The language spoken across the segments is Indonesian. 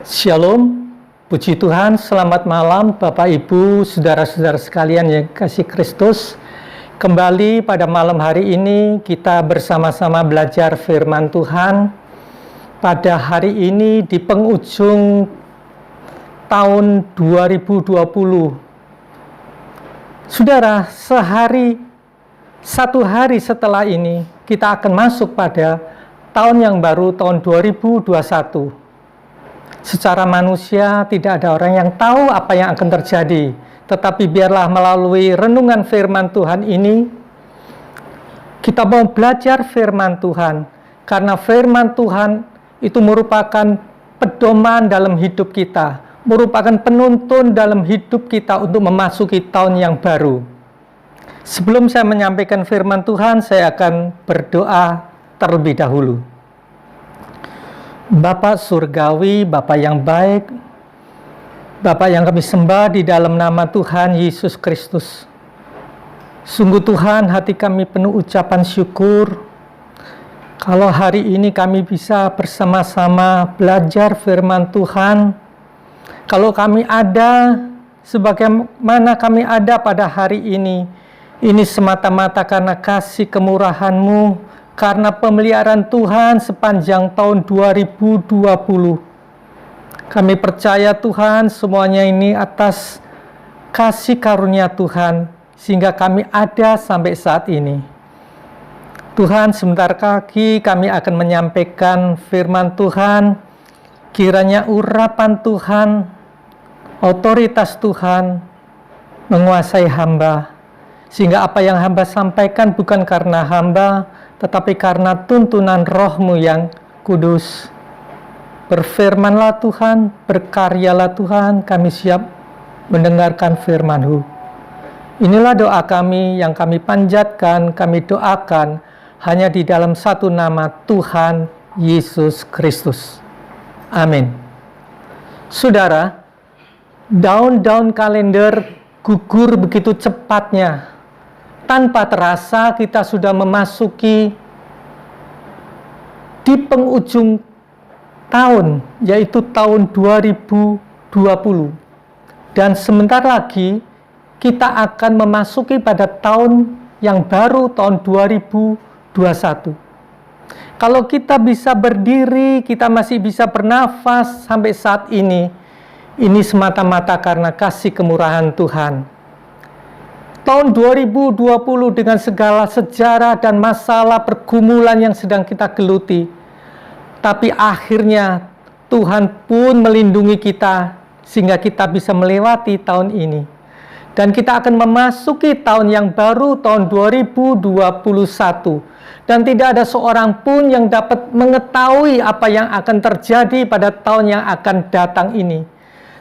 Shalom, puji Tuhan, selamat malam Bapak Ibu, saudara-saudara sekalian yang kasih Kristus. Kembali pada malam hari ini kita bersama-sama belajar firman Tuhan. Pada hari ini di penghujung tahun 2020. Saudara, satu hari setelah ini kita akan masuk pada tahun yang baru, tahun 2021. Secara manusia tidak ada orang yang tahu apa yang akan terjadi, tetapi biarlah melalui renungan firman Tuhan ini kita mau belajar firman Tuhan, karena firman Tuhan itu merupakan pedoman dalam hidup kita, merupakan penuntun dalam hidup kita untuk memasuki tahun yang baru. Sebelum saya menyampaikan firman Tuhan, saya akan berdoa terlebih dahulu. Bapa surgawi, Bapa yang baik, Bapa yang kami sembah di dalam nama Tuhan Yesus Kristus. Sungguh Tuhan, hati kami penuh ucapan syukur kalau hari ini kami bisa bersama-sama belajar firman Tuhan. Kalau kami ada sebagaimana kami ada pada hari ini semata-mata karena kasih kemurahan-Mu, karena pemeliharaan Tuhan sepanjang tahun 2020. Kami percaya Tuhan, semuanya ini atas kasih karunia Tuhan, sehingga kami ada sampai saat ini. Tuhan, sebentar lagi kami akan menyampaikan firman Tuhan. Kiranya urapan Tuhan, otoritas Tuhan menguasai hamba, sehingga apa yang hamba sampaikan bukan karena hamba, tetapi karena tuntunan Roh-Mu yang kudus. Berfirmanlah Tuhan, berkaryalah Tuhan, kami siap mendengarkan firman-Mu. Inilah doa kami yang kami panjatkan, kami doakan hanya di dalam satu nama, Tuhan Yesus Kristus. Amin. Saudara, daun-daun kalender gugur begitu cepatnya. Tanpa terasa kita sudah memasuki di penghujung tahun, yaitu tahun 2020. Dan sebentar lagi kita akan memasuki pada tahun yang baru, tahun 2021. Kalau kita bisa berdiri, kita masih bisa bernafas sampai saat ini semata-mata karena kasih kemurahan Tuhan. Tahun 2020 dengan segala sejarah dan masalah pergumulan yang sedang kita geluti, tapi akhirnya Tuhan pun melindungi kita sehingga kita bisa melewati tahun ini. Dan kita akan memasuki tahun yang baru, tahun 2021. Dan tidak ada seorang pun yang dapat mengetahui apa yang akan terjadi pada tahun yang akan datang ini.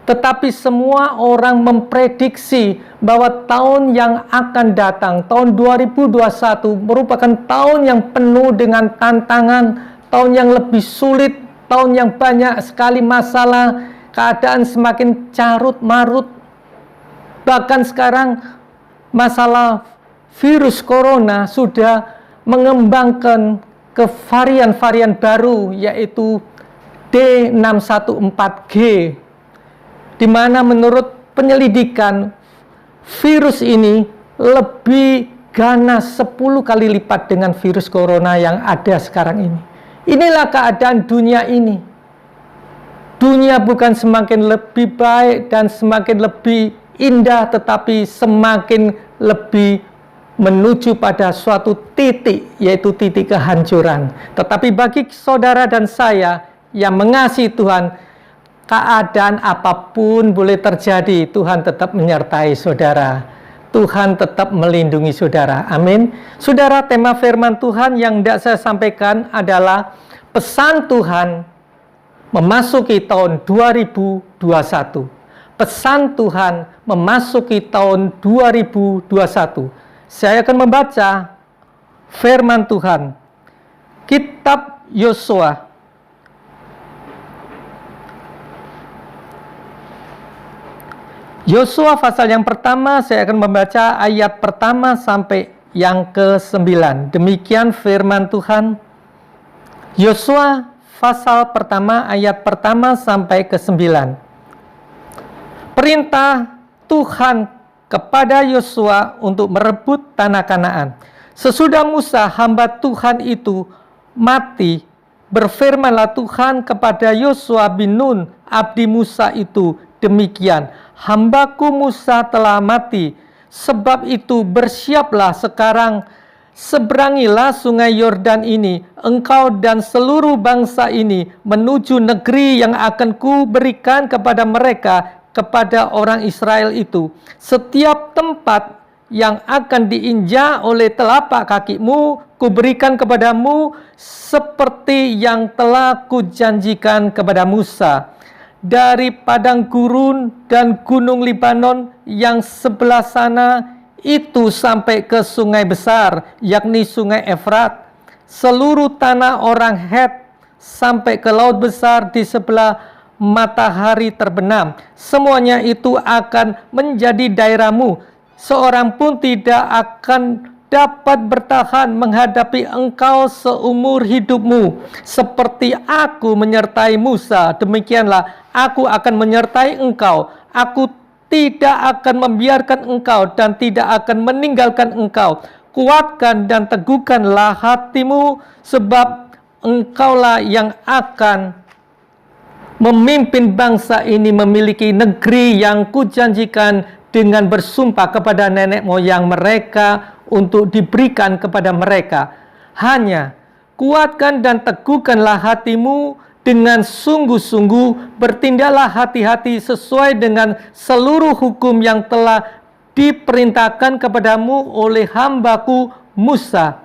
Tetapi semua orang memprediksi bahwa tahun yang akan datang, tahun 2021, merupakan tahun yang penuh dengan tantangan, tahun yang lebih sulit, tahun yang banyak sekali masalah, keadaan semakin carut marut. Bahkan sekarang masalah virus corona sudah mengembangkan ke varian-varian baru, yaitu D614G. di mana menurut penyelidikan virus ini lebih ganas 10 kali lipat dengan virus corona yang ada sekarang ini. Inilah keadaan dunia ini. Dunia bukan semakin lebih baik dan semakin lebih indah, tetapi semakin lebih menuju pada suatu titik, yaitu titik kehancuran. Tetapi bagi saudara dan saya yang mengasihi Tuhan, keadaan apapun boleh terjadi, Tuhan tetap menyertai saudara. Tuhan tetap melindungi saudara. Amin. Saudara, tema firman Tuhan yang hendak saya sampaikan adalah pesan Tuhan memasuki tahun 2021. Pesan Tuhan memasuki tahun 2021. Saya akan membaca firman Tuhan. Kitab Yosua. Yosua pasal yang pertama, saya akan membaca ayat pertama sampai yang ke-9. Demikian firman Tuhan. Yosua pasal pertama ayat pertama sampai ke-9. Perintah Tuhan kepada Yosua untuk merebut tanah Kanaan. Sesudah Musa hamba Tuhan itu mati, berfirmanlah Tuhan kepada Yosua bin Nun, abdi Musa itu, demikian, hambaku Musa telah mati, sebab itu bersiaplah sekarang, seberangilah sungai Yordan ini, engkau dan seluruh bangsa ini, menuju negeri yang akan kuberikan kepada mereka, kepada orang Israel itu. Setiap tempat yang akan diinjak oleh telapak kakimu, kuberikan kepadamu, seperti yang telah kujanjikan kepada Musa. Dari padang gurun dan gunung Libanon yang sebelah sana itu sampai ke sungai besar, yakni sungai Efrat, seluruh tanah orang Het, sampai ke laut besar di sebelah matahari terbenam, semuanya itu akan menjadi daerahmu. Seorang pun tidak akan dapat bertahan menghadapi engkau seumur hidupmu. Seperti aku menyertai Musa, demikianlah aku akan menyertai engkau. Aku tidak akan membiarkan engkau dan tidak akan meninggalkan engkau. Kuatkan dan teguhkanlah hatimu, sebab engkaulah yang akan memimpin bangsa ini memiliki negeri yang kujanjikan dengan bersumpah kepada nenek moyang mereka untuk diberikan kepada mereka. Hanya kuatkan dan teguhkanlah hatimu dengan sungguh-sungguh, bertindaklah hati-hati sesuai dengan seluruh hukum yang telah diperintahkan kepadamu oleh hambaku Musa.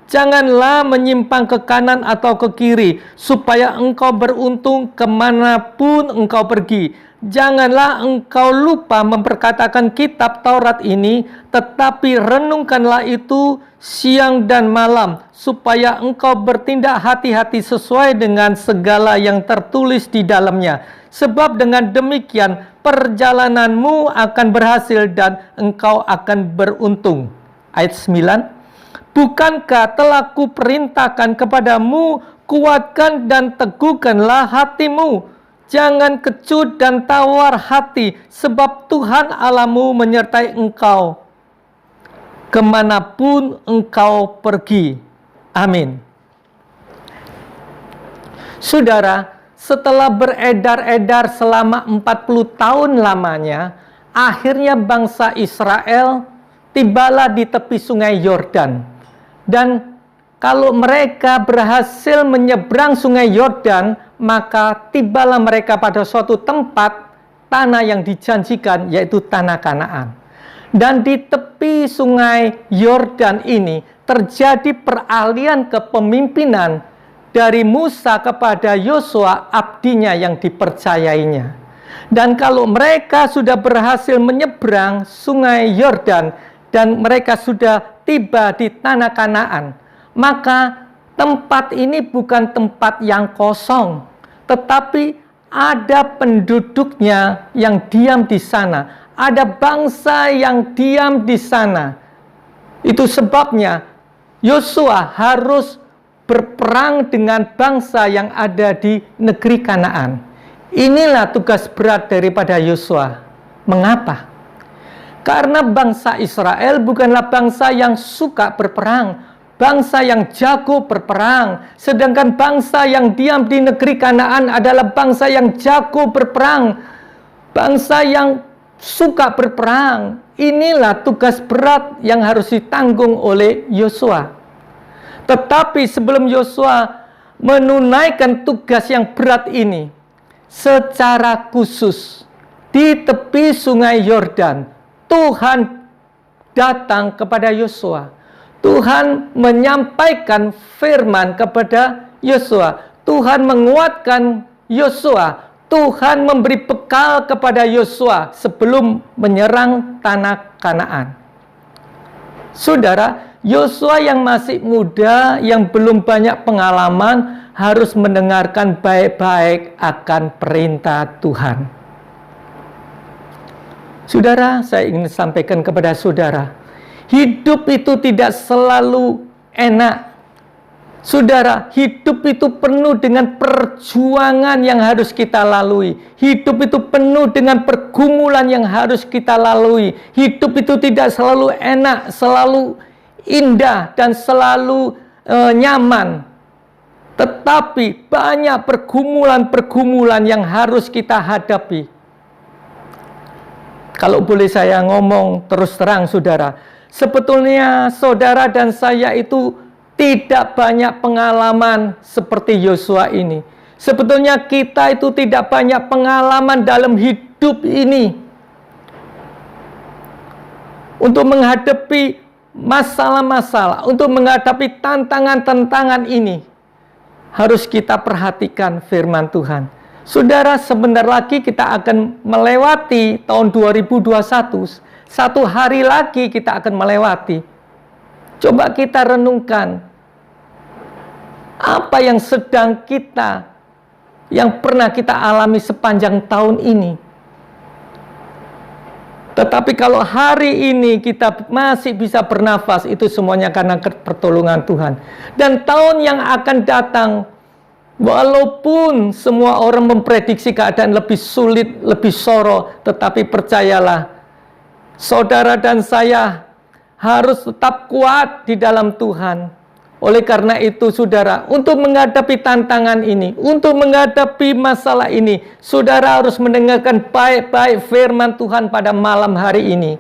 Janganlah menyimpang ke kanan atau ke kiri, supaya engkau beruntung kemanapun engkau pergi. Janganlah engkau lupa memperkatakan kitab Taurat ini, tetapi renungkanlah itu siang dan malam, supaya engkau bertindak hati-hati sesuai dengan segala yang tertulis di dalamnya. Sebab dengan demikian perjalananmu akan berhasil dan engkau akan beruntung. Ayat 9. Bukankah telah kuperintahkan kepadamu, kuatkan dan teguhkanlah hatimu. Jangan kecut dan tawar hati, sebab Tuhan Allahmu menyertai engkau kemanapun engkau pergi. Amin. Saudara, setelah beredar-edar selama 40 tahun lamanya, akhirnya bangsa Israel tibalah di tepi sungai Yordan. Dan kalau mereka berhasil menyeberang sungai Yordan, maka tibalah mereka pada suatu tempat tanah yang dijanjikan, yaitu tanah Kanaan. Dan di tepi sungai Yordan ini terjadi peralihan kepemimpinan dari Musa kepada Yosua, abdinya yang dipercayainya. Dan kalau mereka sudah berhasil menyeberang sungai Yordan dan mereka sudah tiba di tanah Kanaan, maka tempat ini bukan tempat yang kosong, tetapi ada penduduknya yang diam di sana, ada bangsa yang diam di sana. Itu sebabnya Yosua harus berperang dengan bangsa yang ada di negeri Kanaan. Inilah tugas berat daripada Yosua. Mengapa? Karena bangsa Israel bukanlah bangsa yang suka berperang, bangsa yang jago berperang. Sedangkan bangsa yang diam di negeri Kanaan adalah bangsa yang jago berperang, bangsa yang suka berperang. Inilah tugas berat yang harus ditanggung oleh Yosua. Tetapi sebelum Yosua menunaikan tugas yang berat ini, secara khusus di tepi sungai Yordan, Tuhan datang kepada Yosua. Tuhan menyampaikan firman kepada Yosua. Tuhan menguatkan Yosua. Tuhan memberi bekal kepada Yosua sebelum menyerang tanah Kanaan. Saudara, Yosua yang masih muda, yang belum banyak pengalaman, harus mendengarkan baik-baik akan perintah Tuhan. Saudara, saya ingin sampaikan kepada saudara, hidup itu tidak selalu enak. Saudara, hidup itu penuh dengan perjuangan yang harus kita lalui. Hidup itu penuh dengan pergumulan yang harus kita lalui. Hidup itu tidak selalu enak, selalu indah, dan selalu nyaman. Tetapi banyak pergumulan-pergumulan yang harus kita hadapi. Kalau boleh saya ngomong terus terang, saudara, sebetulnya saudara dan saya itu tidak banyak pengalaman seperti Yosua ini. Sebetulnya kita itu tidak banyak pengalaman dalam hidup ini untuk menghadapi masalah-masalah, untuk menghadapi tantangan-tantangan ini. Harus kita perhatikan firman Tuhan. Saudara, sebentar lagi kita akan melewati tahun 2021. Satu hari lagi kita akan melewati. Coba kita renungkan, apa yang sedang kita, yang pernah kita alami sepanjang tahun ini. Tetapi kalau hari ini kita masih bisa bernafas, itu semuanya karena pertolongan Tuhan. Dan tahun yang akan datang, walaupun semua orang memprediksi keadaan lebih sulit, lebih soro, tetapi percayalah, saudara dan saya harus tetap kuat di dalam Tuhan. Oleh karena itu, saudara, untuk menghadapi tantangan ini, untuk menghadapi masalah ini, saudara harus mendengarkan baik-baik firman Tuhan pada malam hari ini.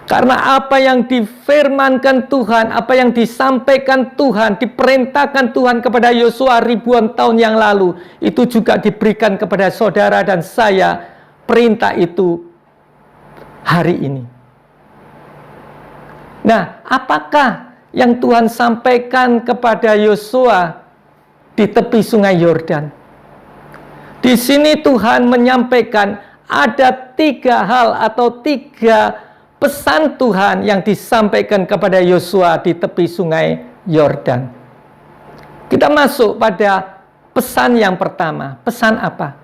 Karena apa yang difirmankan Tuhan, apa yang disampaikan Tuhan, diperintahkan Tuhan kepada Yosua ribuan tahun yang lalu, itu juga diberikan kepada saudara dan saya, perintah itu hari ini. Nah, apakah yang Tuhan sampaikan kepada Yosua di tepi sungai Yordan? Di sini Tuhan menyampaikan ada 3 hal atau 3 pesan Tuhan yang disampaikan kepada Yosua di tepi sungai Yordan. Kita masuk pada pesan yang pertama. Pesan apa?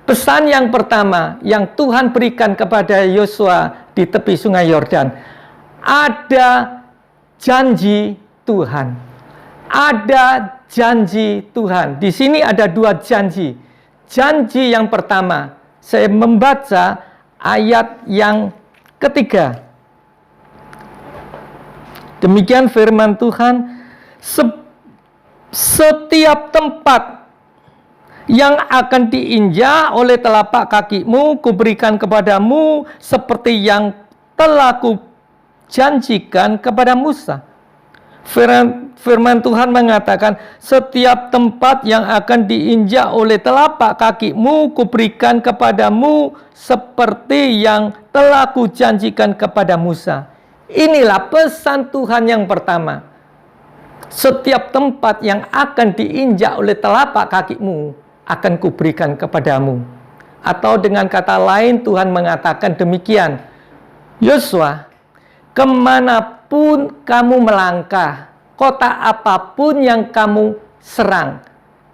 Pesan yang pertama yang Tuhan berikan kepada Yosua di tepi sungai Yordan. Ada janji Tuhan. Ada janji Tuhan. Di sini ada 2 janji. Janji yang pertama, saya membaca ayat yang ketiga. Demikian firman Tuhan, setiap tempat yang akan diinjak oleh telapak kakimu, kuberikan kepadamu seperti yang telah janjikan kepada Musa. Firman Tuhan mengatakan, setiap tempat yang akan diinjak oleh telapak kakimu, kuberikan kepadamu seperti yang telah kujanjikan kepada Musa. Inilah pesan Tuhan yang pertama. Setiap tempat yang akan diinjak oleh telapak kakimu, akan kuberikan kepadamu. Atau dengan kata lain, Tuhan mengatakan demikian, Yosua, kemanapun kamu melangkah, kota apapun yang kamu serang,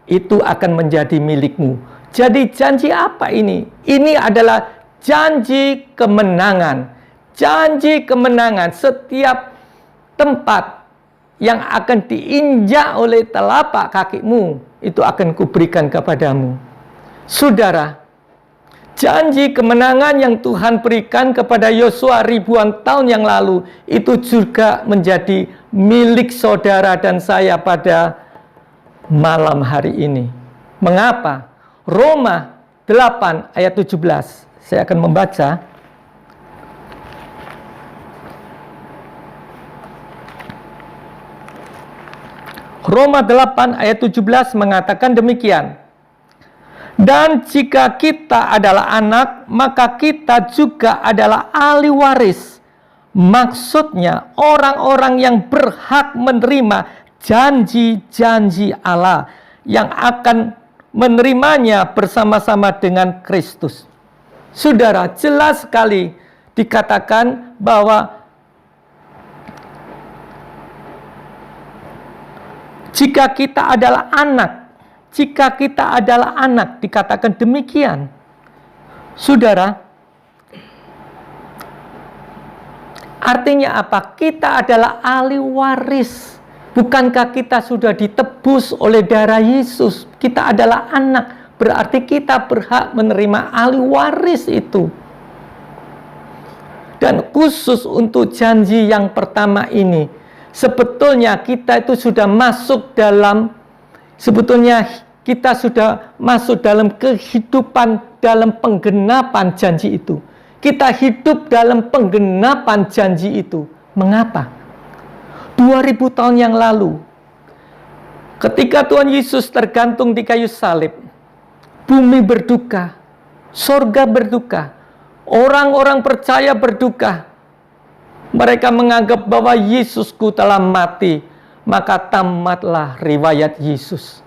itu akan menjadi milikmu. Jadi janji apa ini? Ini adalah janji kemenangan. Janji kemenangan. Setiap tempat yang akan diinjak oleh telapak kakimu, itu akan kuberikan kepadamu. Saudara, janji kemenangan yang Tuhan berikan kepada Yosua ribuan tahun yang lalu, itu juga menjadi milik saudara dan saya pada malam hari ini. Mengapa? Roma 8 ayat 17. Saya akan membaca. Roma 8 ayat 17 mengatakan demikian. Dan jika kita adalah anak, maka kita juga adalah ahli waris. Maksudnya orang-orang yang berhak menerima janji-janji Allah, yang akan menerimanya bersama-sama dengan Kristus. Saudara, jelas sekali dikatakan bahwa jika kita adalah anak, jika kita adalah anak, dikatakan demikian. Saudara, artinya apa? Kita adalah ahli waris. Bukankah kita sudah ditebus oleh darah Yesus? Kita adalah anak, berarti kita berhak menerima ahli waris itu. Dan khusus untuk janji yang pertama ini, sebetulnya kita itu sudah masuk dalam, kita sudah masuk dalam kehidupan, dalam penggenapan janji itu. Kita hidup dalam penggenapan janji itu. Mengapa? 2000 tahun yang lalu, ketika Tuhan Yesus tergantung di kayu salib, bumi berduka, sorga berduka, orang-orang percaya berduka. Mereka menganggap bahwa Yesusku telah mati, maka tamatlah riwayat Yesus.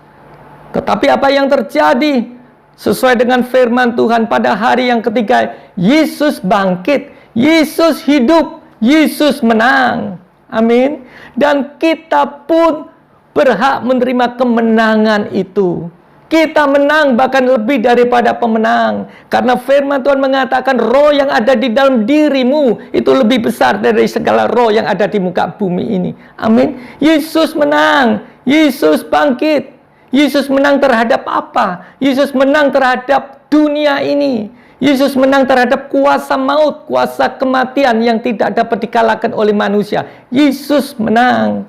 Tetapi apa yang terjadi? Sesuai dengan firman Tuhan, pada hari yang ketiga, Yesus bangkit, Yesus hidup, Yesus menang. Amin. Dan kita pun berhak menerima kemenangan itu. Kita menang, bahkan lebih daripada pemenang. Karena firman Tuhan mengatakan roh yang ada di dalam dirimu itu lebih besar dari segala roh yang ada di muka bumi ini. Amin. Yesus menang, Yesus bangkit. Yesus menang terhadap apa? Yesus menang terhadap dunia ini. Yesus menang terhadap kuasa maut, kuasa kematian yang tidak dapat dikalahkan oleh manusia. Yesus menang.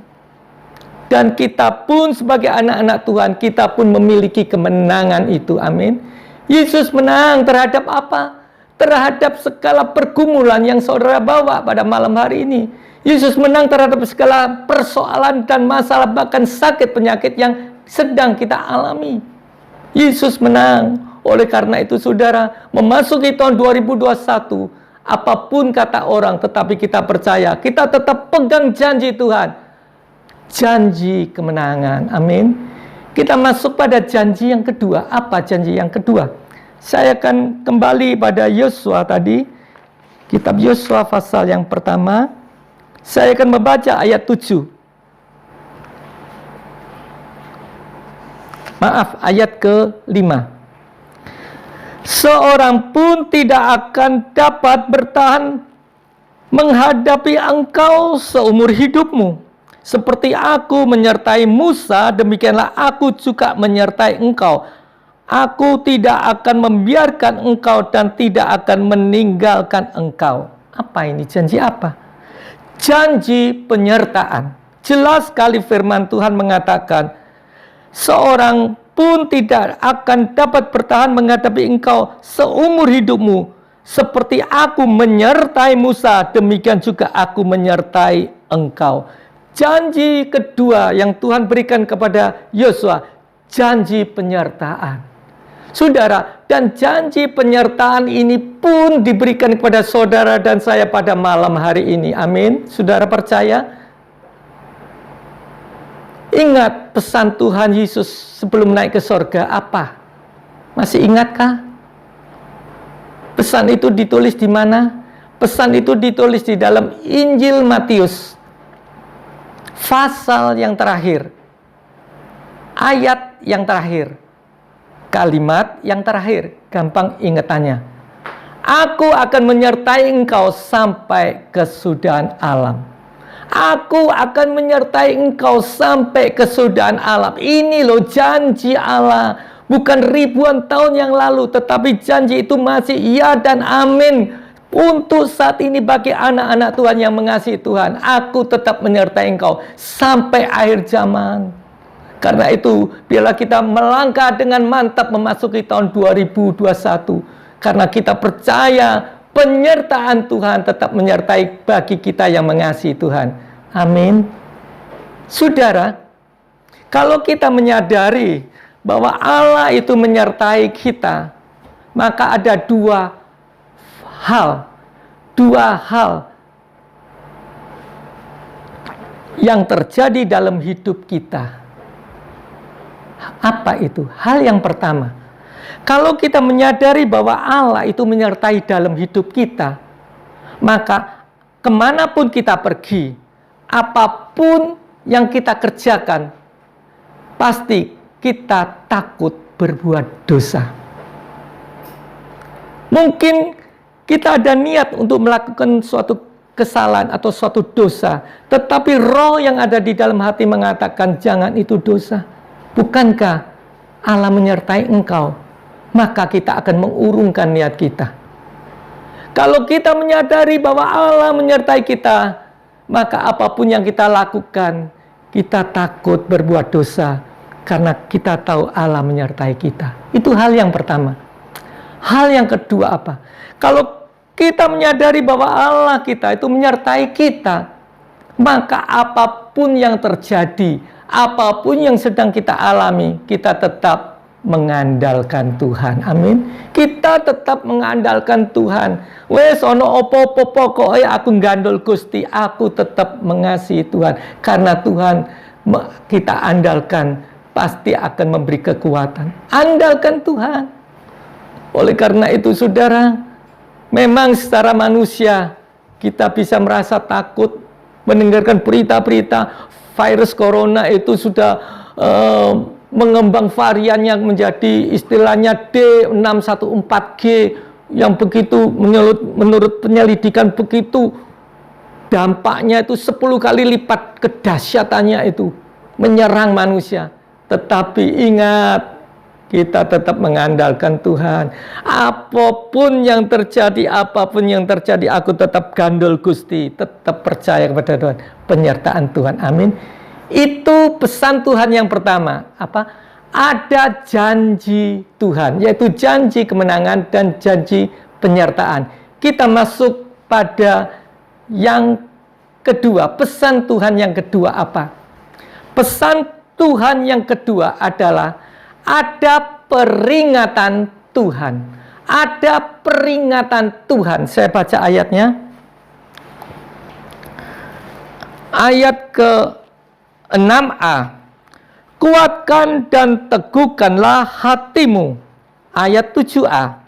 Dan kita pun sebagai anak-anak Tuhan, kita pun memiliki kemenangan itu. Amin. Yesus menang terhadap apa? Terhadap segala pergumulan yang saudara bawa pada malam hari ini. Yesus menang terhadap segala persoalan dan masalah, bahkan sakit penyakit yang sedang kita alami. Yesus menang. Oleh karena itu saudara, memasuki tahun 2021, apapun kata orang, tetapi kita percaya, kita tetap pegang janji Tuhan. Janji kemenangan. Amin. Kita masuk pada janji yang kedua. Apa janji yang kedua? Saya akan kembali pada Yosua tadi. Kitab Yosua pasal yang pertama. Saya akan membaca ayat 7. Maaf, ayat ke-5. Seorang pun tidak akan dapat bertahan menghadapi engkau seumur hidupmu. Seperti aku menyertai Musa, demikianlah aku juga menyertai engkau. Aku tidak akan membiarkan engkau dan tidak akan meninggalkan engkau. Apa ini? Janji apa? Janji penyertaan. Jelas sekali firman Tuhan mengatakan, seorang pun tidak akan dapat bertahan menghadapi engkau seumur hidupmu. Seperti aku menyertai Musa, demikian juga aku menyertai engkau. Janji kedua yang Tuhan berikan kepada Yosua, janji penyertaan. Saudara, dan janji penyertaan ini pun diberikan kepada saudara dan saya pada malam hari ini. Amin. Saudara percaya? Ingat pesan Tuhan Yesus sebelum naik ke sorga apa? Masih ingatkah? Pesan itu ditulis di mana? Pesan itu ditulis di dalam Injil Matius. Pasal yang terakhir. Ayat yang terakhir. Kalimat yang terakhir. Gampang ingatannya. Aku akan menyertai engkau sampai kesudahan alam. Aku akan menyertai engkau sampai kesudahan alam. Ini loh janji Allah. Bukan ribuan tahun yang lalu, tetapi janji itu masih iya dan amin. Untuk saat ini bagi anak-anak Tuhan yang mengasihi Tuhan, aku tetap menyertai engkau sampai akhir zaman. Karena itu, biarlah kita melangkah dengan mantap memasuki tahun 2021. Karena kita percaya penyertaan Tuhan tetap menyertai bagi kita yang mengasihi Tuhan. Amin. Saudara, kalau kita menyadari bahwa Allah itu menyertai kita, maka ada dua hal yang terjadi dalam hidup kita. Apa itu? Hal yang pertama, kalau kita menyadari bahwa Allah itu menyertai dalam hidup kita, maka kemanapun kita pergi, apapun yang kita kerjakan, pasti kita takut berbuat dosa. Mungkin kita ada niat untuk melakukan suatu kesalahan atau suatu dosa, tetapi roh yang ada di dalam hati mengatakan jangan itu dosa. Bukankah Allah menyertai engkau? Maka kita akan mengurungkan niat kita. Kalau kita menyadari bahwa Allah menyertai kita, maka apapun yang kita lakukan, kita takut berbuat dosa karena kita tahu Allah menyertai kita. Itu hal yang pertama. Hal yang kedua apa? Kalau kita menyadari bahwa Allah kita itu menyertai kita, maka apapun yang terjadi, apapun yang sedang kita alami, kita tetap mengandalkan Tuhan. Amin. Kita tetap mengandalkan Tuhan. Wes ono opo-opo pokoke aku gandol Gusti, aku tetap mengasihi Tuhan. Karena Tuhan kita andalkan pasti akan memberi kekuatan. Andalkan Tuhan. Oleh karena itu saudara, memang secara manusia kita bisa merasa takut mendengarkan berita-berita virus corona itu sudah mengembang varian yang menjadi istilahnya D614G yang begitu menurut penyelidikan begitu dampaknya itu 10 kali lipat kedahsyatannya itu menyerang manusia. Tetapi ingat, kita tetap mengandalkan Tuhan. Apapun yang terjadi, aku tetap gandol Gusti, tetap percaya kepada Tuhan, penyertaan Tuhan. Amin. Itu pesan Tuhan yang pertama. Apa? Ada janji Tuhan, yaitu janji kemenangan dan janji penyertaan. Kita masuk pada yang kedua. Pesan Tuhan yang kedua apa? Pesan Tuhan yang kedua adalah ada peringatan Tuhan. Ada peringatan Tuhan. Saya baca ayatnya. Ayat ke-6a. Kuatkan dan teguhkanlah hatimu. Ayat 7a.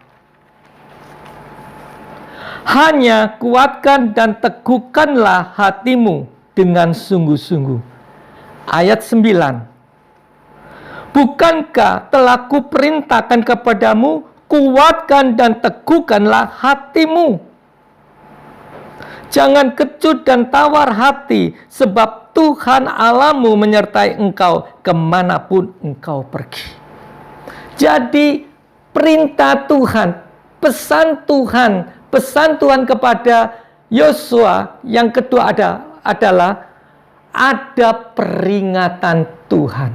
Hanya kuatkan dan teguhkanlah hatimu dengan sungguh-sungguh. Ayat 9. Bukankah telah kuperintahkan kepadamu, kuatkan dan teguhkanlah hatimu. Jangan kecut dan tawar hati, sebab Tuhan Allahmu menyertai engkau kemanapun engkau pergi. Jadi perintah Tuhan, pesan Tuhan kepada Yosua yang kedua adalah ada peringatan Tuhan.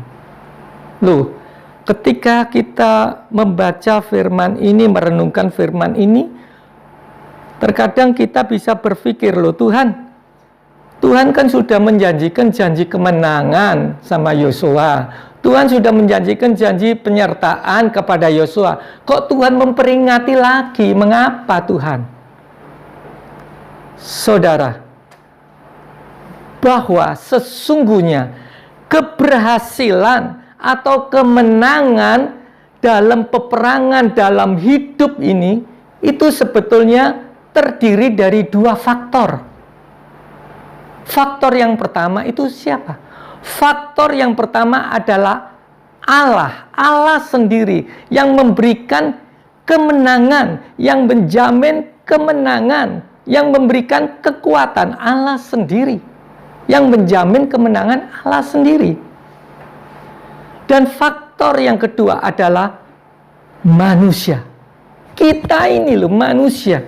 Loh, ketika kita membaca firman ini, merenungkan firman ini, terkadang kita bisa berpikir, loh Tuhan kan sudah menjanjikan janji kemenangan sama Yosua. Tuhan sudah menjanjikan janji penyertaan kepada Yosua. Kok Tuhan memperingati lagi? Mengapa Tuhan? Saudara, bahwa sesungguhnya keberhasilan atau kemenangan dalam peperangan dalam hidup ini itu sebetulnya terdiri dari dua faktor. Faktor yang pertama itu siapa? Faktor yang pertama adalah Allah. Allah sendiri yang memberikan kemenangan, yang menjamin kemenangan, yang memberikan kekuatan. Allah sendiri yang menjamin kemenangan, Allah sendiri. Dan faktor yang kedua adalah manusia. Kita ini loh manusia.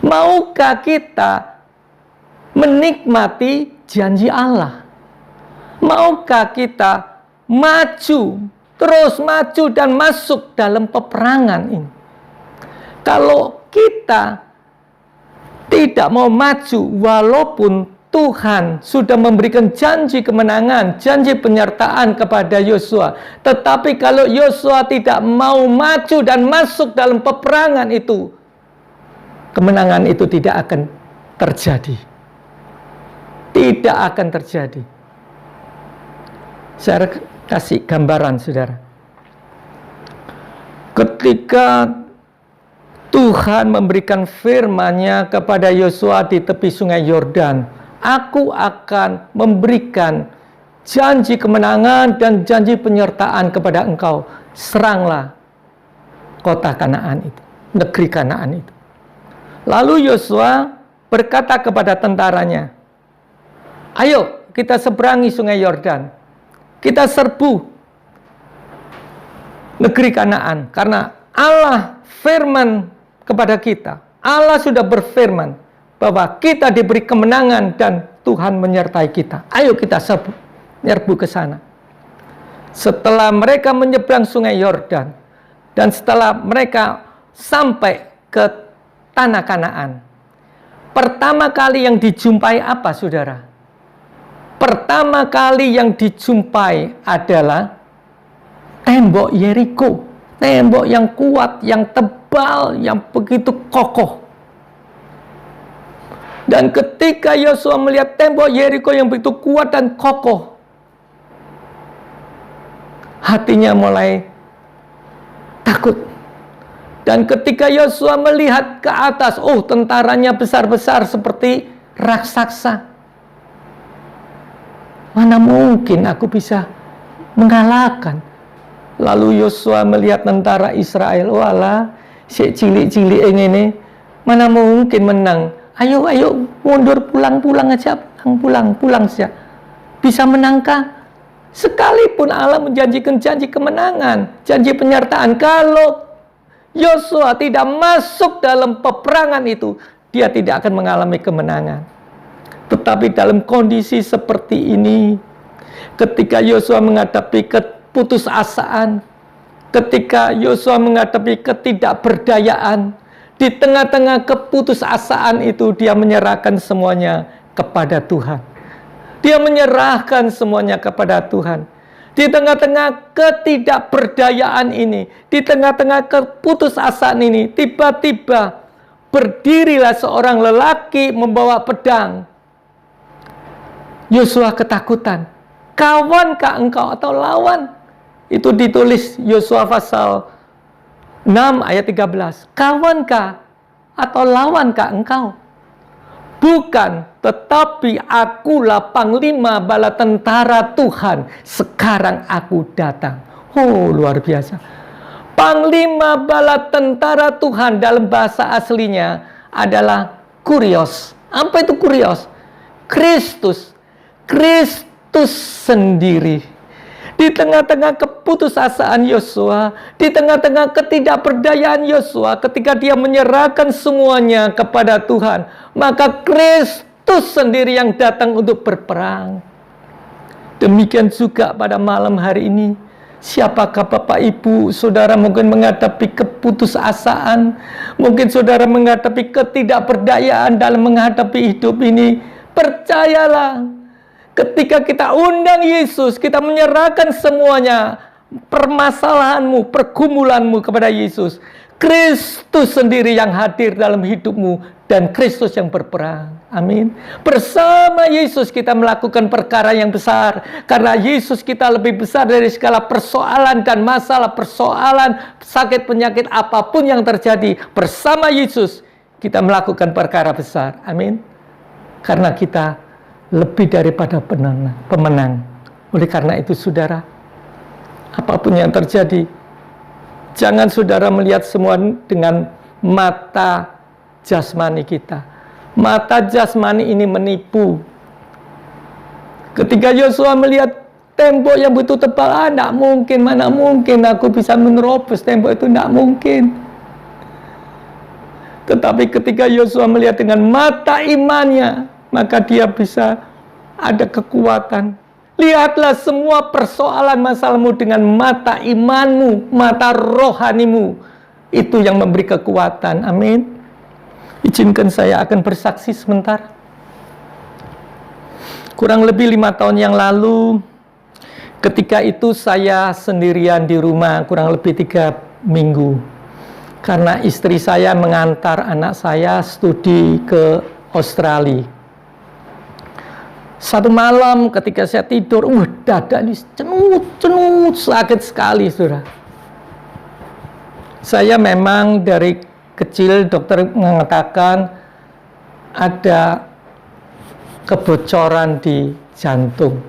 Maukah kita menikmati janji Allah? Maukah kita terus maju dan masuk dalam peperangan ini? Kalau kita tidak mau maju, walaupun Tuhan sudah memberikan janji kemenangan, janji penyertaan kepada Yosua, tetapi kalau Yosua tidak mau maju dan masuk dalam peperangan itu, kemenangan itu tidak akan terjadi. Tidak akan terjadi. Saya kasih gambaran, saudara. Ketika Tuhan memberikan firman-Nya kepada Yosua di tepi sungai Yordan, aku akan memberikan janji kemenangan dan janji penyertaan kepada engkau. Seranglah kota Kanaan itu, negeri Kanaan itu. Lalu Yosua berkata kepada tentaranya, "Ayo kita seberangi sungai Yordan. Kita serbu negeri Kanaan." Karena Allah firman kepada kita. Allah sudah berfirman bahwa kita diberi kemenangan dan Tuhan menyertai kita. Ayo kita serbu ke sana. Setelah mereka menyeberang sungai Yordan dan setelah mereka sampai ke tanah Kanaan, pertama kali yang dijumpai apa, saudara? Pertama kali yang dijumpai adalah tembok Yeriko. Tembok yang kuat, yang tebal, yang begitu kokoh. Dan ketika Yosua melihat tembok Yeriko yang begitu kuat dan kokoh, hatinya mulai takut. Dan ketika Yosua melihat ke atas, oh, tentaranya besar-besar seperti raksasa. Mana mungkin aku bisa mengalahkan? Lalu Yosua melihat tentara Israel, walah, si cilik-cilik ini, mana mungkin menang? Ayo mundur, pulang aja, pulang saja. Bisa menangkah? Sekalipun Allah menjanjikan janji kemenangan, janji penyertaan, kalau Yosua tidak masuk dalam peperangan itu, dia tidak akan mengalami kemenangan. Tetapi dalam kondisi seperti ini, ketika Yosua menghadapi keputusasaan, ketika Yosua menghadapi ketidakberdayaan, di tengah-tengah keputusasaan itu dia menyerahkan semuanya kepada Tuhan. Dia menyerahkan semuanya kepada Tuhan. Di tengah-tengah ketidakberdayaan ini, di tengah-tengah keputusasaan ini, tiba-tiba berdirilah seorang lelaki membawa pedang. Yosua ketakutan. Kawankah engkau atau lawan? Itu ditulis Yosua pasal 6 ayat 13. Kawankah atau lawankah engkau? Bukan, tetapi akulah panglima bala tentara Tuhan. Sekarang aku datang. Oh, luar biasa. Panglima bala tentara Tuhan dalam bahasa aslinya adalah Kurios. Apa itu Kurios? Kristus. Kristus sendiri. Di tengah-tengah keputusasaan Yosua, di tengah-tengah ketidakberdayaan Yosua, ketika dia menyerahkan semuanya kepada Tuhan, maka Kristus sendiri yang datang untuk berperang. Demikian juga pada malam hari ini, siapakah Bapak Ibu, saudara mungkin menghadapi keputusasaan, mungkin saudara menghadapi ketidakberdayaan dalam menghadapi hidup ini, percayalah, ketika kita undang Yesus, kita menyerahkan semuanya, permasalahanmu, pergumulanmu kepada Yesus. Kristus sendiri yang hadir dalam hidupmu dan Kristus yang berperang. Amin. Bersama Yesus kita melakukan perkara yang besar. Karena Yesus kita lebih besar dari segala persoalan dan masalah, persoalan, sakit, penyakit, apapun yang terjadi. Bersama Yesus kita melakukan perkara besar. Amin. Karena kita lebih daripada pemenang. Oleh karena itu, saudara, apapun yang terjadi, jangan saudara melihat semua dengan mata jasmani kita. Mata jasmani ini menipu. Ketika Yosua melihat tembok yang begitu tebal, tidak mungkin, mana mungkin aku bisa menerobos tembok itu, tidak mungkin. Tetapi ketika Yosua melihat dengan mata imannya, maka dia bisa ada kekuatan. Lihatlah semua persoalan masalahmu dengan mata imanmu, mata rohanimu. Itu yang memberi kekuatan. Amin. Izinkan saya akan bersaksi sebentar. Kurang lebih 5 tahun yang lalu, ketika itu saya sendirian di rumah, kurang lebih 3 minggu. Karena istri saya mengantar anak saya studi ke Australia. Satu malam ketika saya tidur, dada ini cenut, sakit sekali, saudara. Saya memang dari kecil dokter mengatakan ada kebocoran di jantung.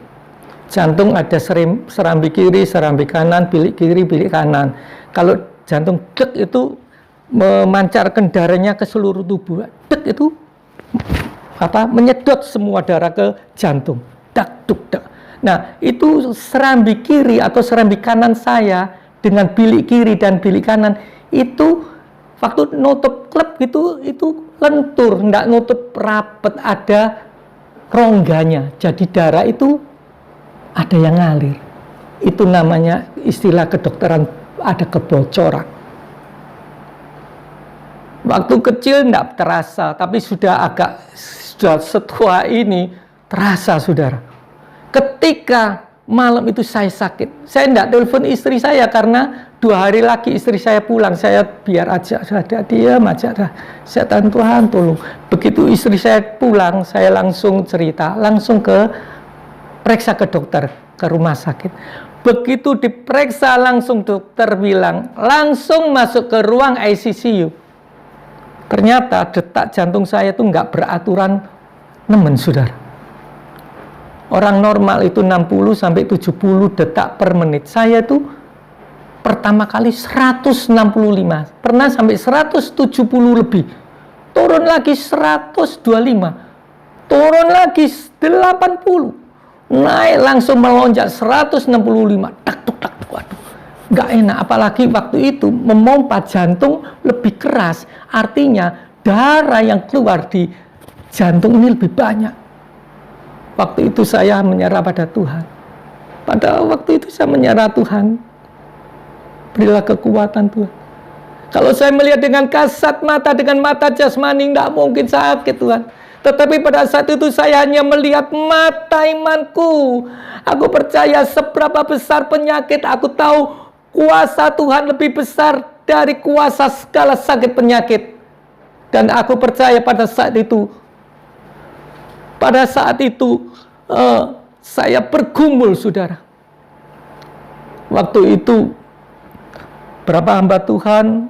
Jantung ada serambi kiri, serambi kanan, bilik kiri, bilik kanan. Kalau jantung dek itu memancarkan darahnya ke seluruh tubuh. Dek itu menyedot semua darah ke jantung. Dak duk dak. Nah, itu serambi kiri atau serambi kanan saya dengan bilik kiri dan bilik kanan itu waktu nutup klep gitu itu lentur, enggak nutup rapet, ada rongganya. Jadi darah itu ada yang ngalir. Itu namanya istilah kedokteran ada kebocoran. Waktu kecil enggak terasa, tapi sudah setua ini terasa, saudara. Ketika malam itu saya sakit, saya enggak telepon istri saya karena 2 hari lagi istri saya pulang. Saya biar aja, ada diam aja dah. Saya tahan, Tuhan tolong. Begitu istri saya pulang, saya langsung cerita, langsung periksa ke dokter, ke rumah sakit. Begitu diperiksa langsung dokter bilang, langsung masuk ke ruang ICU. Ternyata detak jantung saya itu nggak beraturan nemen, saudara. Orang normal itu 60 sampai 70 detak per menit. Saya itu pertama kali 165, pernah sampai 170 lebih. Turun lagi 125, turun lagi 80, naik langsung melonjak 165. Tak tuk tak tuk. Waduh, nggak enak. Apalagi waktu itu memompa jantung lebih keras, artinya darah yang keluar di jantung ini lebih banyak. Waktu itu saya menyerah pada Tuhan. Pada waktu itu saya menyerah, Tuhan, berilah kekuatan Tuhan. Kalau saya melihat dengan kasat mata, dengan mata jasmani, tidak mungkin sakit, Tuhan. Tetapi pada saat itu saya hanya melihat mata imanku. Aku percaya seberapa besar penyakit, aku tahu kuasa Tuhan lebih besar dari kuasa segala sakit penyakit. Dan aku percaya pada saat itu, saya bergumul, saudara. Waktu itu berapa hamba Tuhan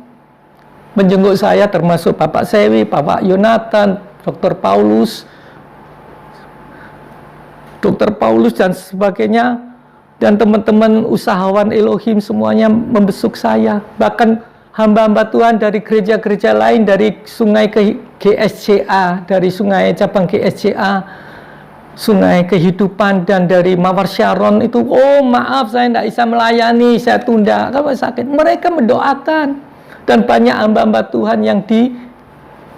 menjenguk saya, termasuk Bapak Sewi, Bapak Yonatan, Dr. Paulus dan sebagainya, dan teman-teman usahawan Elohim semuanya membesuk saya. Bahkan hamba-hamba Tuhan dari gereja-gereja lain, dari Sungai GSCA, dari Sungai cabang GSCA, Sungai Kehidupan, dan dari Mawar Sharon itu, oh maaf saya tidak bisa melayani, saya tunda kalau sakit. Mereka mendoakan, dan banyak hamba-hamba Tuhan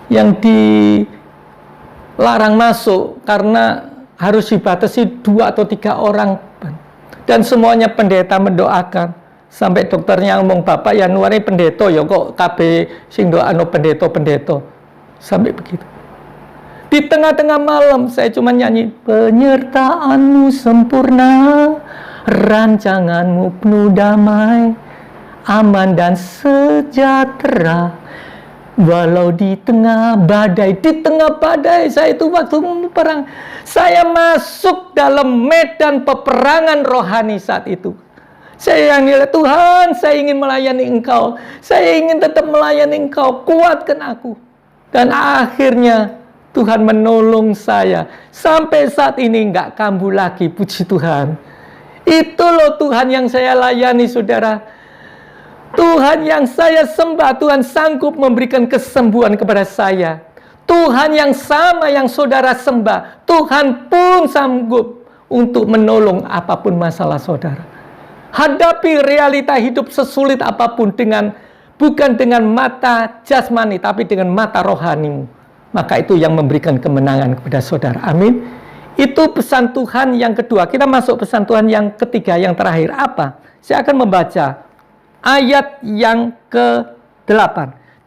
yang dilarang masuk karena harus dibatasi 2 atau 3 orang, dan semuanya pendeta mendoakan. Sampai dokternya ngomong, Bapak Yanuari pendeto ya kok KB sing doano pendeto. Sampai begitu. Di tengah-tengah malam saya cuma nyanyi, penyertaan-Mu sempurna, rancangan-Mu penuh damai, aman dan sejahtera, walau di tengah badai. Di tengah badai, saya itu waktu perang, saya masuk dalam medan peperangan rohani saat itu. Saya yang nilai, Tuhan, saya ingin melayani Engkau, saya ingin tetap melayani Engkau, kuatkan aku. Dan akhirnya Tuhan menolong saya. Sampai saat ini nggak kambuh lagi, puji Tuhan. Itu loh Tuhan yang saya layani, saudara. Tuhan yang saya sembah, Tuhan sanggup memberikan kesembuhan kepada saya. Tuhan yang sama yang saudara sembah, Tuhan pun sanggup untuk menolong apapun masalah saudara. Hadapi realita hidup sesulit apapun bukan dengan mata jasmani, tapi dengan mata rohanimu. Maka itu yang memberikan kemenangan kepada saudara. Amin. Itu pesan Tuhan yang kedua. Kita masuk pesan Tuhan yang ketiga, yang terakhir. Apa? Saya akan membaca ayat yang ke-8.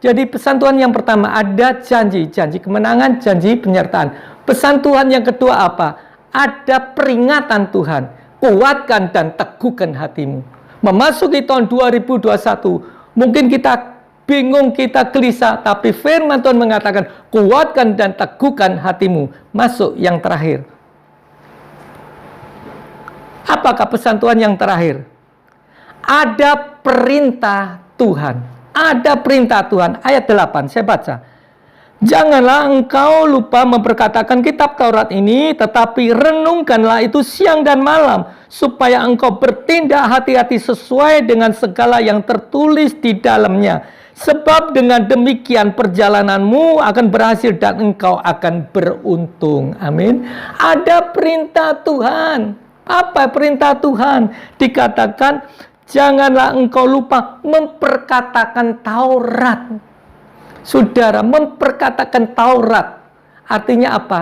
Jadi pesan Tuhan yang pertama ada janji kemenangan, janji penyertaan. Pesan Tuhan yang kedua apa? Ada peringatan Tuhan. Kuatkan dan teguhkan hatimu. Memasuki tahun 2021, mungkin kita bingung, kita gelisah, tapi firman Tuhan mengatakan, kuatkan dan teguhkan hatimu. Masuk yang terakhir. Apakah pesan Tuhan yang terakhir? Ada perintah Tuhan. Ada perintah Tuhan. Ayat 8, saya baca. Janganlah engkau lupa memperkatakan kitab Taurat ini, tetapi renungkanlah itu siang dan malam, supaya engkau bertindak hati-hati sesuai dengan segala yang tertulis di dalamnya. Sebab dengan demikian perjalananmu akan berhasil dan engkau akan beruntung. Amin. Ada perintah Tuhan. Apa perintah Tuhan? Dikatakan, janganlah engkau lupa memperkatakan Taurat. Saudara, memperkatakan Taurat artinya apa?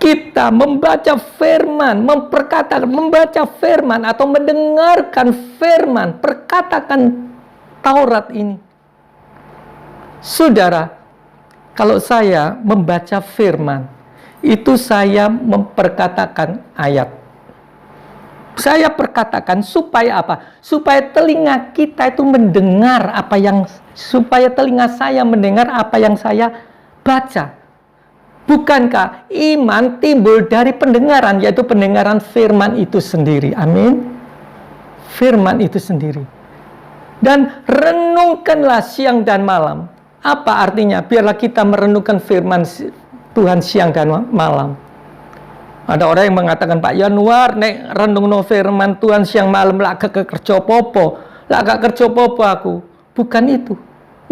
Kita membaca firman, membaca firman atau mendengarkan firman, perkatakan Taurat ini. Saudara, kalau saya membaca firman, itu saya memperkatakan ayat. Saya perkatakan supaya apa? Supaya telinga kita itu mendengar supaya telinga saya mendengar apa yang saya baca. Bukankah iman timbul dari pendengaran, yaitu pendengaran firman itu sendiri. Amin. Firman itu sendiri. Dan renungkanlah siang dan malam. Apa artinya? Biarlah kita merenungkan firman Tuhan siang dan malam. Ada orang yang mengatakan, Pak Yanuar, nek renung no firman Tuhan siang malam lah gak kerja popo, lah gak kerja popo aku. Bukan itu.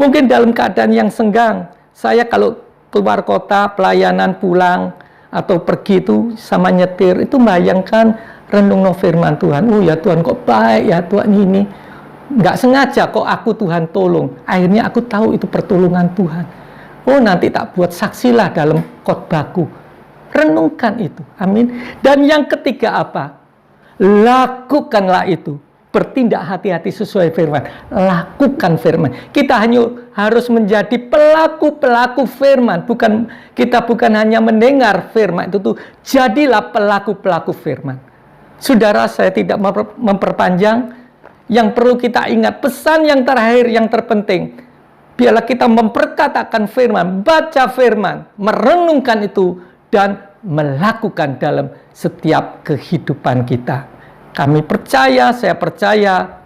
Mungkin dalam keadaan yang senggang, saya kalau keluar kota, pelayanan, pulang, atau pergi itu sama nyetir, itu bayangkan renung no firman Tuhan. Oh ya Tuhan kok baik ya Tuhan ini. Nggak sengaja kok aku Tuhan tolong. Akhirnya aku tahu itu pertolongan Tuhan. Oh nanti tak buat saksilah dalam khotbahku. Renungkan itu. Amin. Dan yang ketiga apa? Lakukanlah itu. Bertindak hati-hati sesuai firman. Lakukan firman. Kita hanya harus menjadi pelaku-pelaku firman. Kita bukan hanya mendengar firman itu. Jadilah pelaku-pelaku firman. Saudara, saya tidak memperpanjang. Yang perlu kita ingat, pesan yang terakhir, yang terpenting. Biarlah kita memperkatakan firman, baca firman, merenungkan itu, dan melakukan dalam setiap kehidupan kita. Kami percaya, saya percaya,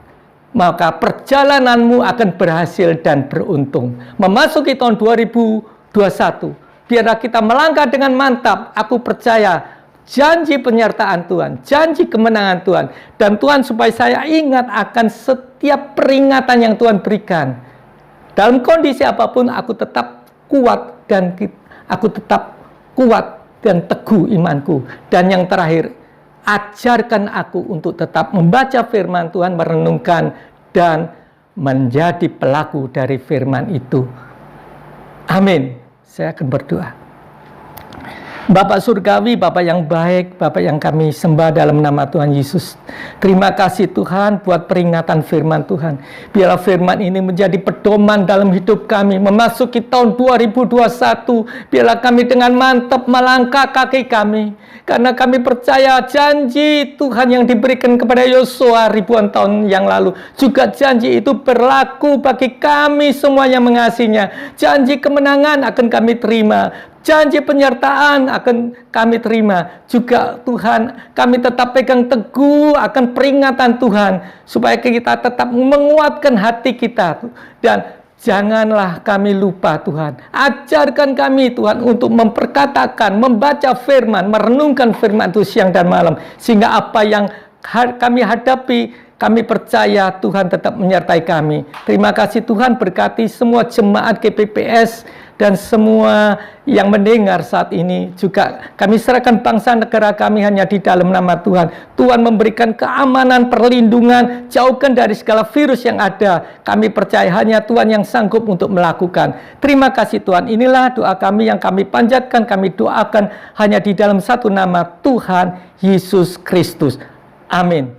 maka perjalananmu akan berhasil dan beruntung. Memasuki tahun 2021, biarlah kita melangkah dengan mantap. Aku percaya, janji penyertaan Tuhan, janji kemenangan Tuhan. Dan Tuhan supaya saya ingat akan setiap peringatan yang Tuhan berikan. Dalam kondisi apapun, aku tetap kuat dan teguh imanku. Dan yang terakhir, ajarkan aku untuk tetap membaca firman Tuhan, merenungkan, dan menjadi pelaku dari firman itu. Amin. Saya akan berdoa. Bapak Surgawi, Bapak yang baik, Bapak yang kami sembah dalam nama Tuhan Yesus. Terima kasih Tuhan buat peringatan firman Tuhan. Biarlah firman ini menjadi pedoman dalam hidup kami. Memasuki tahun 2021, biarlah kami dengan mantap melangkah kaki kami. Karena kami percaya janji Tuhan yang diberikan kepada Yosua ribuan tahun yang lalu. Juga janji itu berlaku bagi kami semua yang mengasihinya. Janji kemenangan akan kami terima. Janji penyertaan akan kami terima. Juga Tuhan, kami tetap pegang teguh akan peringatan Tuhan. Supaya kita tetap menguatkan hati kita. Dan janganlah kami lupa Tuhan. Ajarkan kami Tuhan untuk memperkatakan, membaca firman, merenungkan firman itu siang dan malam. Sehingga apa yang kami hadapi, kami percaya Tuhan tetap menyertai kami. Terima kasih Tuhan, berkati semua jemaat GPPS dan semua yang mendengar saat ini. Juga kami serahkan bangsa negara kami hanya di dalam nama Tuhan. Tuhan memberikan keamanan, perlindungan, jauhkan dari segala virus yang ada. Kami percaya hanya Tuhan yang sanggup untuk melakukan. Terima kasih Tuhan. Inilah doa kami yang kami panjatkan, kami doakan hanya di dalam satu nama, Tuhan Yesus Kristus. Amin.